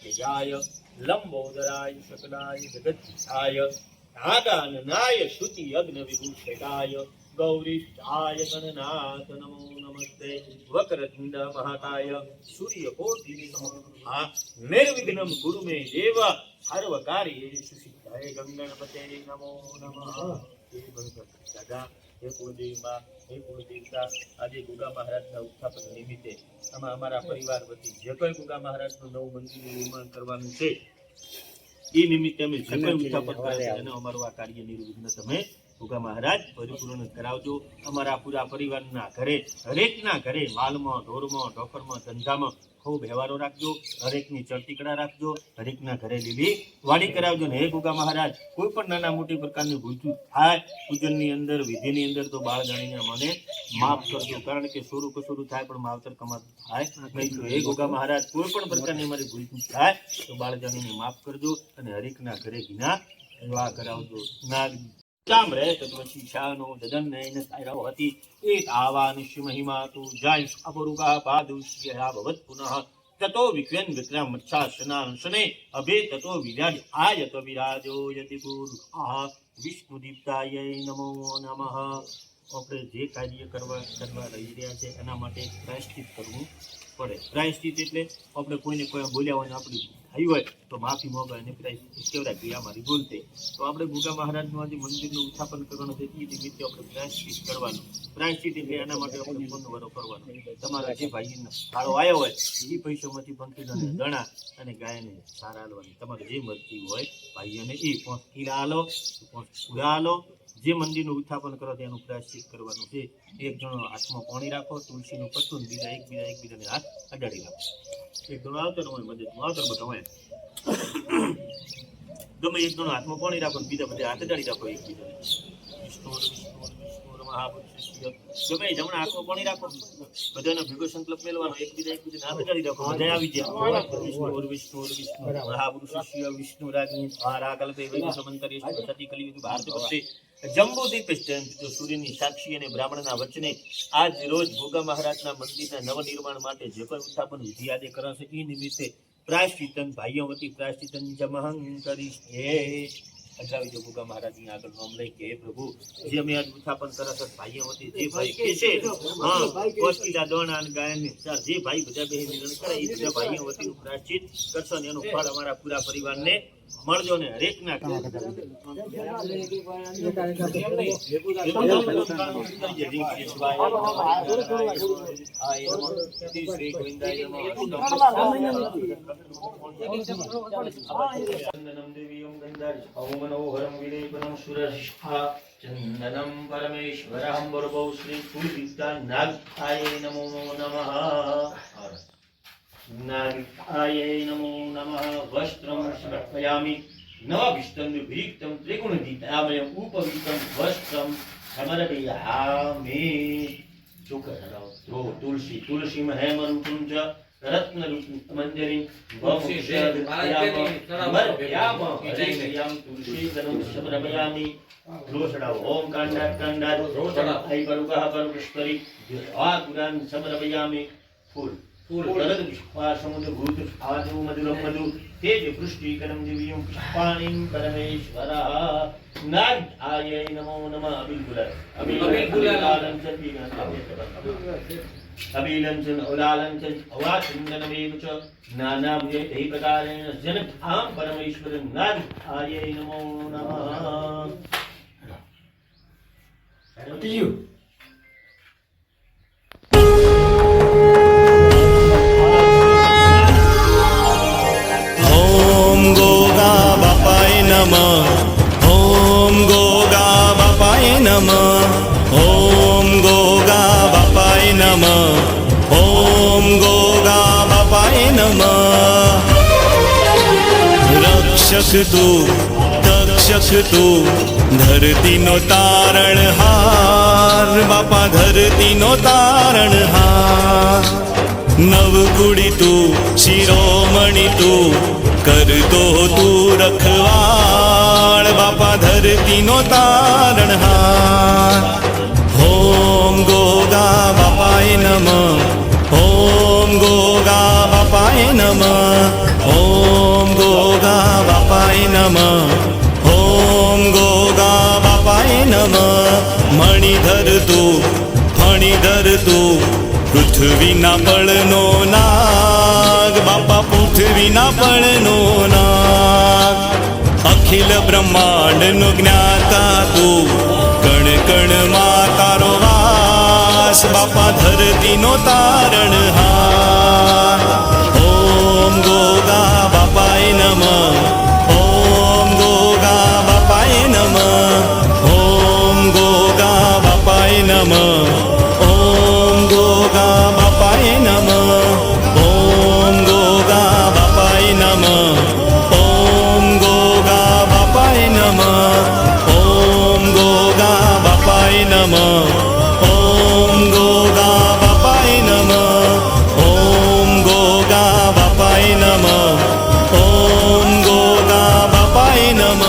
तेजाय लंबोदराय शकलाय जगद्धाय नागाननाय श्रुति अग्न विभूषिताय गौरीष्ठाय गणनाथ नमो नमस्ते वक्रतुंड महाकाय सूर्यकोटि समप्रभा निर्विघ्नं कुरु मे देव सर्वकार्येषु सिद्धाय गंगणपते नमो नमः। हे गणपति दादा, हे कुलदेवी माँ, हे कुलदेवता, આજે ગુગા મહારાજના ઉત્થાપન નિમિત્તે અમારા પરિવાર વતી જે કોઈ ગુગા મહારાજનું નવું મંદિરનું નિર્માણ કરવાનું છે એ નિમિત્તે અમે જે કોઈ ઉત્થાપન કરે છે અને અમારું આ કાર્ય નિર્વિઘ્ન તમે ગુગા મહારાજ પરિપૂર્ણ કરાવજો। અમારા પૂરા પરિવારના ઘરે હરેકના ઘરે માલમાં ઢોરમાં ઢોકરમાં ધંધામાં ખૂબ વ્યવહારો રાખજો, હરેકની ચડતીકડા રાખજો, હરેકના ઘરે લીલી વાડી કરાવજો ને હે ગુગા મહારાજ કોઈ પણ નાના મોટી પ્રકારની ભૂલચૂક થાય પૂજનની અંદર વિધિની અંદર તો બાળ જાણીને મને માફ કરજો, કારણ કે સોરું કસોરું થાય પણ માવતર કમાતું થાય નહીં। તો હે ગુગા મહારાજ કોઈ પણ પ્રકારની અમારી ભૂલચૂક થાય તો બાળ જાણીને માફ કરજો અને હરેકના ઘરે ઘીના વિવાહ કરાવજો। નાગ ચામ રહે તત્વશી શાનો દદન નયન સાયરાવ હતી એક આવા નિશ્ય મહિમા તું જાય અપરુગા પાદુષ્ય ભવત પુનઃ તતો વિક્વેન વિક્રમ મચ્છાસનાંશને અભે તતો વિરાજ આયત વિરાજો યતિ પુરુષા વિષ્ણુદીપ્તાય નમો નમઃ। આપણે જે કાર્ય કરવા રહી રહ્યા છે એના માટે પ્રાયશ્ચિત કરવું પડે। પ્રાયશ્ચિત એટલે આપણે કોઈને કોઈ બોલ્યા હોય આપણી થઈ હોય તો માફી માંગવા અને પ્રાયશ્ચિત કહેવાય કે અમારી ભૂલ છે। તો આપણે ગુગા મહારાજનું આજે મંદિરનું ઉત્થાપન કરવાનું છે એ નિમિત્તે આપણે પ્રાયશ્ચિત કરવાનું। પ્રાયશ્ચિત એટલે એના માટે આપણે પુનઃવરો કરવાનો। તમારા જે ભાઈનો ફાળો આવ્યો હોય એ પૈસામાંથી પંખીને દણા અને ગાયને સારા હાલવાની તમારે જે મરજી હોય ભાઈઓને એ 5 કિલા હાલો 5 પૂરા હાલો। જે મંદિરનું ઉત્થાપન કરો તેનું પ્રાયશ્ચિત કરવાનું છે। એક જણો હાથમાં પાણી રાખો, તુલસીનું પત્તું, બીજા એકબીજાને હાથ અડાડી રાખો। એક જણો આવતો ને હોય મદદમાં આવતો બધા હોય ગમે એક જણો હાથમાં પાણી રાખો, બીજા બધા હાથ અડાડી રાખો એકબીજાને। વિષ્ણુ ગમે જમણા હાથમાં પાણી રાખો, બધાનો ભેગો સંકલ્પ મેળવાનો, એકબીજાને હાથ અડાડી રાખો, બધા આવી જાય। વિષ્ણુ મહાપુરુષ વિષ્ણુ રાજની કલ્પે વૈ સમંતરે સતી કલિયુગ ભારત વર્ષે જંબુદીપ તો સૂર્યની સાક્ષી અને બ્રાહ્મણના વચને આજ રોજ ભોગા મહારાજના મંદિરના નવનિર્માણ માટે જે કોઈ ઉત્થાપન વિધિ આજે કરાશે એ નિમિત્તે પ્રાયશ્ચિતન ભાઈઓ વતી પ્રાયશ્ચિતન જમહં કરીશ હે અજાવી ભોગા મહારાજની આગળ નામ લઈ કે પ્રભુ જે અમે આજ ઉત્થાપન કરાશે ભાઈઓ વતી જે ભાઈ કે છે હા કોસ્કીલા દોણા અને ગાયને જે ભાઈ બધા બે નિર્ણય કરે એ બધા ભાઈઓ વતીનું પ્રાયશ્ચિત કરશો ને એનું ફળ અમારા પૂરા પરિવારને મળજો ને હરેકના ચંદનમ પરમેશ્વરહં વરભૌ શ્રી કુલદીપ્તા નાગાય નમો નમઃ। नागाय नमो नमः। वस्त्रं समर्पयामि नवभिष्टं विरिक्तं त्रिगुणदीप्तामयं उपवीतं वस्त्रं समर्पयामि। शुकरौ तुलसी हेमरूपं च रत्नरूपं मंजरी तुलसी गणं समर्पयामि। रोषणाव ओम कांडात् ऐ बरुकः परमेश्वरी पुराण समर्पयामि। फूल समुद्र भूत आदो मधुरम मधु तेज पृष्टीकरम दिव्यं पुष्पाणिं परमेश्वरः नागाय नमो नमः। अबिलंचन औलालंचन अवाचंदनमेव च नानाभुजैः प्रकारेण जनतां परमेश्वर नागाय नमो नमः। ओम गोगा बापाय नमः। ओम गोगा बापाय नमः। ओम गोगा बापाय नमः। रक्षक तू तक्षक तू धरती नो तारणहार बापा धरती नो तारणहार। नवकुड़ी तू शिरोमणि तू करतो तू रखवाड़ बापा धरती नो तारणहार। ओम गोगा बापाय नमः। ओम गोगा बापाय नमः। ओम ધરતું પૃથ્વીના પળનો નાગ બાપા પૃથ્વીના પળનો નાગ અખિલ બ્રહ્માંડનો જ્ઞાતા તું કણ કણમાં તારો વાસ બાપા ધરતીનો તારણહાર ઓમ ગોગા બાપાય નમઃ ઓમ ગોગા બાપાય નમઃ ઓમ ગોગા બાપાય નમઃ ઓમ ગોગા બાપાય નમઃ ઓમ ગોગા બાપાય નમઃ ઓમ ગોગા બાપાય નમઃ ઓમ ગોગા બાપાય નમઃ ઓમ ગોગા બાપાય નમઃ ઓમ ગોગા બાપાય નમઃ ઓમ ગોગા બાપાય નમઃ